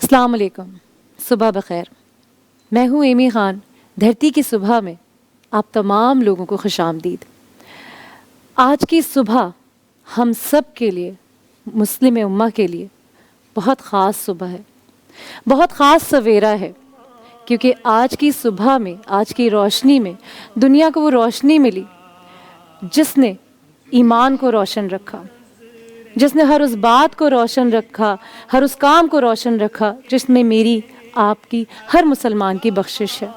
السلام علیکم، صبح بخیر۔ میں ہوں ایمی خان۔ دھرتی کی صبح میں آپ تمام لوگوں کو خوش آمدید۔ آج کی صبح ہم سب کے لیے، مسلم امہ کے لیے بہت خاص صبح ہے، بہت خاص سویرا ہے، کیونکہ آج کی صبح میں، آج کی روشنی میں دنیا کو وہ روشنی ملی جس نے ایمان کو روشن رکھا، جس نے ہر اس بات کو روشن رکھا، ہر اس کام کو روشن رکھا جس میں میری، آپ کی، ہر مسلمان کی بخشش ہے۔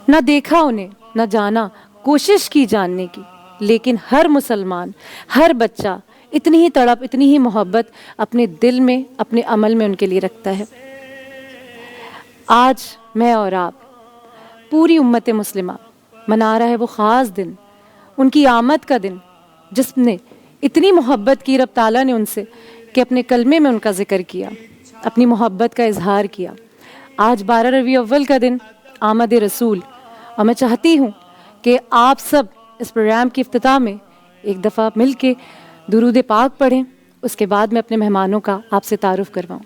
نہ دیکھا انہیں، نہ جانا، کوشش کی جاننے کی، لیکن ہر مسلمان، ہر بچہ اتنی ہی تڑپ، اتنی ہی محبت اپنے دل میں، اپنے عمل میں ان کے لیے رکھتا ہے۔ آج میں اور آپ، پوری امت مسلمہ منا رہا ہے وہ خاص دن، ان کی آمد کا دن، جس نے اتنی محبت کی رب تعالیٰ نے ان سے کہ اپنے کلمے میں ان کا ذکر کیا، اپنی محبت کا اظہار کیا۔ آج 12 ربیع اول کا دن، آمد رسول، اور میں چاہتی ہوں کہ آپ سب اس پروگرام کی افتتاح میں ایک دفعہ مل کے درود پاک پڑھیں، اس کے بعد میں اپنے مہمانوں کا آپ سے تعارف کرواؤں۔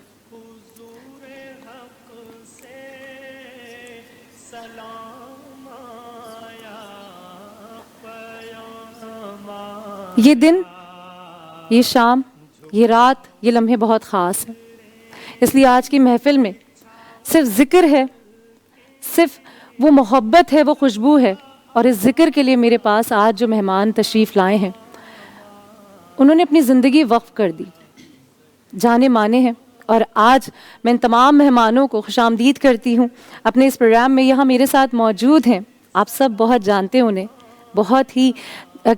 یہ دن، یہ شام، یہ رات، یہ لمحے بہت خاص ہیں، اس لیے آج کی محفل میں صرف ذکر ہے، صرف وہ محبت ہے، وہ خوشبو ہے، اور اس ذکر کے لیے میرے پاس آج جو مہمان تشریف لائے ہیں انہوں نے اپنی زندگی وقف کر دی، جانے مانے ہیں، اور آج میں ان تمام مہمانوں کو خوش آمدید کرتی ہوں اپنے اس پروگرام میں۔ یہاں میرے ساتھ موجود ہیں، آپ سب بہت جانتے ہیں انہیں، بہت ہی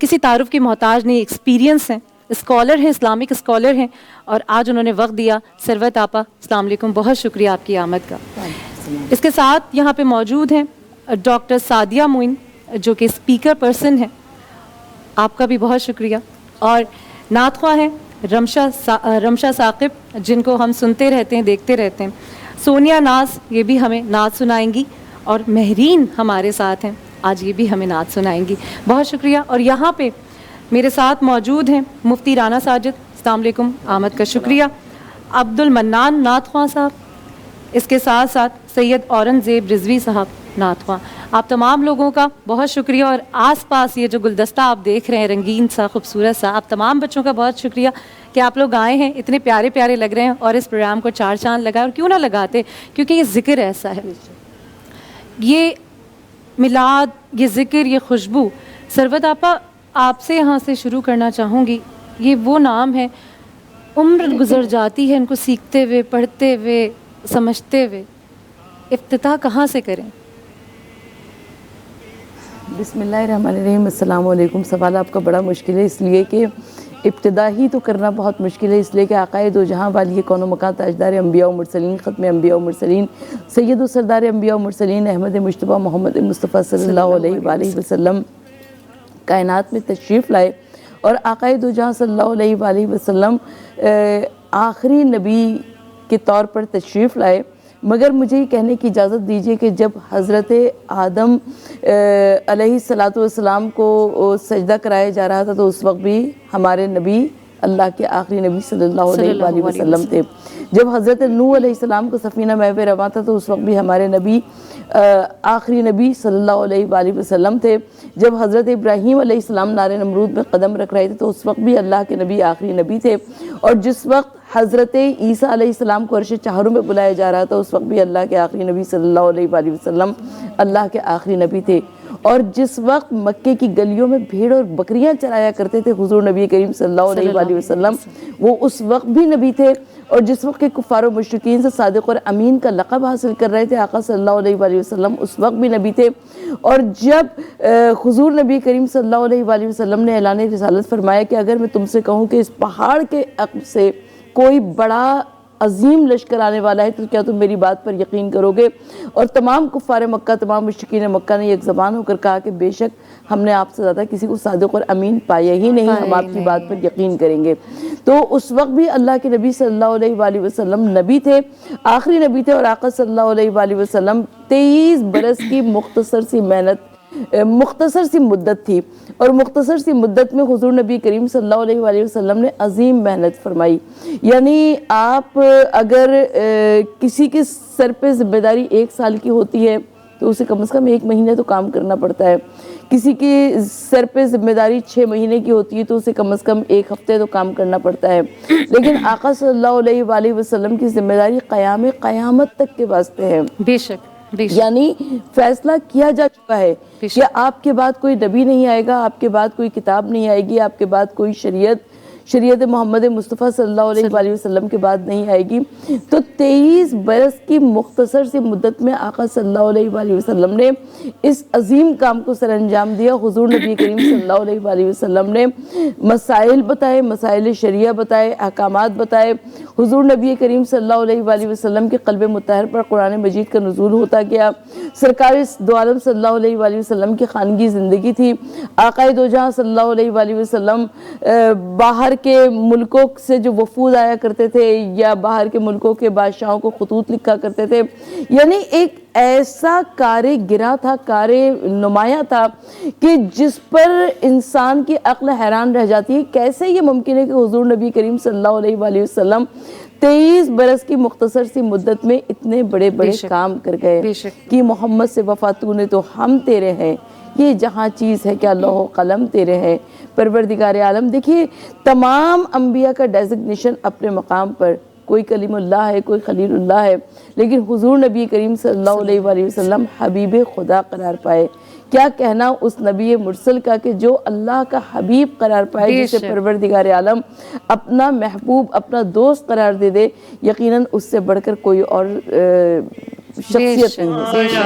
کسی تعارف کی محتاج نہیں، ایکسپیرینس ہیں، اسکالر ہیں، اسلامک اسکالر ہیں، اور آج انہوں نے وقت دیا۔ ثروت آپا، السلام علیکم، بہت شکریہ آپ کی آمد کا۔ اس کے ساتھ یہاں پہ موجود ہیں ڈاکٹر سعدیہ معین، جو کہ اسپیکر پرسن ہیں، آپ کا بھی بہت شکریہ، اور نعت خواں ہیں رمشا ثاقب، جن کو ہم سنتے رہتے ہیں، دیکھتے رہتے ہیں۔ سونیا ناز، یہ بھی ہمیں نعت سنائیں گی، اور مہرین ہمارے ساتھ ہیں، آج یہ بھی ہمیں نعت سنائیں گی، بہت شکریہ۔ اور یہاں پہ میرے ساتھ موجود ہیں مفتی رانا ساجد، السلام علیکم، آمد کا شکریہ۔ عبد المنان نعت خواں صاحب، اس کے ساتھ ساتھ سید اورنگزیب رضوی صاحب نعت خواں، آپ تمام لوگوں کا بہت شکریہ۔ اور آس پاس یہ جو گلدستہ آپ دیکھ رہے ہیں، رنگین سا، خوبصورت سا، آپ تمام بچوں کا بہت شکریہ کہ آپ لوگ آئے ہیں، اتنے پیارے پیارے لگ رہے ہیں، اور اس پروگرام کو چار چاند لگائے، اور کیوں نہ لگاتے، کیونکہ یہ ذکر ایسا ہے، یہ میلاد، یہ ذکر، یہ خوشبو۔ ثروت آپا، آپ سے یہاں سے شروع کرنا چاہوں گی، یہ وہ نام ہے، عمر گزر جاتی ہے ان کو سیکھتے ہوئے، پڑھتے ہوئے، سمجھتے ہوئے، افتتاح کہاں سے کریں؟ بسم اللہ الرحمن الرحیم۔ السلام علیکم۔ سوال آپ کا بڑا مشکل ہے، اس لیے کہ ابتدا ہی تو کرنا بہت مشکل ہے، اس لیے کہ آقائے دو جہاں والی کون و مکان، تاجدار انبیاء و مرسلین، ختم انبیاء و مرسلین، سید و سردار انبیاء و مرسلین، احمد مجتبیٰ محمد مصطفیٰ صلی اللہ علیہ وآلہ وسلم کائنات میں تشریف لائے، اور آقائے دو جہاں صلی اللہ علیہ وآلہ وسلم آخری نبی کے طور پر تشریف لائے۔ مگر مجھے یہ کہنے کی اجازت دیجیے کہ جب حضرت آدم علیہ السلام کو سجدہ کرایا جا رہا تھا تو اس وقت بھی ہمارے نبی، اللہ کے آخری نبی صلی اللہ علیہ وآلہ وسلم تھے۔ جب حضرت نوح علیہ السلام کو سفینہ محو رواں تھا تو اس وقت بھی ہمارے نبی، آخری نبی صلی اللہ علیہ وآلہ وسلم تھے۔ جب حضرت ابراہیم علیہ السلام نار نمرود میں قدم رکھ رہے تھے تو اس وقت بھی اللہ کے نبی آخری نبی تھے، اور جس وقت حضرت عیسیٰ علیہ السلام کو عرش چہاروں میں بلایا جا رہا تھا اس وقت بھی اللہ کے آخری نبی صلی اللہ علیہ وآلہ وسلم اللہ کے آخری نبی تھے، اور جس وقت مکے کی گلیوں میں بھیڑ اور بکریاں چرایا کرتے تھے حضور نبی کریم صلی اللہ علیہ وآلہ وسلم، وہ اس وقت بھی نبی تھے، اور جس وقت کے کفار و مشرکین سے صادق اور امین کا لقب حاصل کر رہے تھے آقا صلی اللہ علیہ وآلہ وسلم، اس وقت بھی نبی تھے۔ اور جب حضور نبی کریم صلی اللہ علیہ وآلہ وسلم نے اعلان رسالت فرمایا کہ اگر میں تم سے کہوں کہ اس پہاڑ کے عقب سے کوئی بڑا عظیم لشکر آنے والا ہے تو کیا تم میری بات پر یقین کرو گے؟ اور تمام کفار مکہ، تمام مشرکین مکہ نے ایک زبان ہو کر کہا کہ بے شک ہم نے آپ سے زیادہ کسی کو صادق اور امین پایا ہی نہیں، ہم آپ کی بات پر یقین کریں گے۔ تو اس وقت بھی اللہ کے نبی صلی اللہ علیہ وآلہ وسلم نبی تھے، آخری نبی تھے، اور آقا صلی اللہ علیہ وآلہ وسلم 23 برس کی مختصر سی محنت مختصر سی مدت تھی، اور مختصر سی مدت میں حضور نبی کریم صلی اللہ علیہ وآلہ وسلم نے عظیم محنت فرمائی. یعنی آپ اگر کسی کے سر پہ ذمہ داری 1 سال کی ہوتی ہے تو اسے کم از کم 1 مہینے تو کام کرنا پڑتا ہے. کسی کی سر پہ ذمہ داری 6 مہینے کی ہوتی ہے تو اسے کم از کم 1 ہفتے تو کام کرنا پڑتا ہے. لیکن آقا صلی اللہ علیہ وآلہ وسلم کی ذمہ داری قیامت تک کے واسطے ہے. بے شک بے شک. یعنی فیصلہ کیا جا چکا ہے کہ آپ کے بعد کوئی نبی نہیں آئے گا، آپ کے بعد کوئی کتاب نہیں آئے گی، آپ کے بعد کوئی شریعت محمد مصطفیٰ صلی اللہ علیہ وآلہ وسلم کے بعد نہیں آئے گی. تو 23 برس کی مختصر سی مدت میں آقا صلی اللہ علیہ وآلہ وسلم نے اس عظیم کام کو سر انجام دیا. حضور نبی کریم صلی اللہ علیہ وآلہ وسلم نے مسائل بتائے، مسائل شریعہ بتائے، احکامات بتائے. حضور نبی کریم صلی اللہ علیہ وآلہ وسلم کے قلب مطہر پر قرآن مجید کا نزول ہوتا گیا. سرکار دو عالم صلی اللہ علیہ وآلہ وسلم کی خانگی زندگی تھی. آقا دو جہاں صلی اللہ علیہ وآلہ وسلم باہر کے ملکوں سے جو وفود آیا کرتے تھے یا باہر کے ملکوں کے بادشاہوں کو خطوط لکھا کرتے تھے، یعنی ایک ایسا کار گرا تھا، کار نمایاں تھا کہ جس پر انسان کی عقل حیران رہ جاتی ہے. کیسے یہ ممکن ہے کہ حضور نبی کریم صلی اللہ علیہ وآلہ وسلم 23 برس کی مختصر سی مدت میں اتنے بڑے کام کر گئے کہ محمد سے وفا تو نے تو ہم تیرے ہیں، یہ جہاں چیز ہے کیا لوح و قلم تیرے ہیں پروردگار عالم. دیکھیے تمام انبیاء کا ڈیزگنیشن اپنے مقام پر، کوئی کلیم اللہ ہے، کوئی خلیل اللہ ہے، لیکن حضور نبی کریم صلی اللہ علیہ وآلہ وسلم حبیب خدا قرار پائے. کیا کہنا اس نبی مرسل کا کہ جو اللہ کا حبیب قرار پائے، جسے پروردگار عالم اپنا محبوب، اپنا دوست قرار دے دے، یقیناً اس سے بڑھ کر کوئی اور شخصیت نہیں ہے.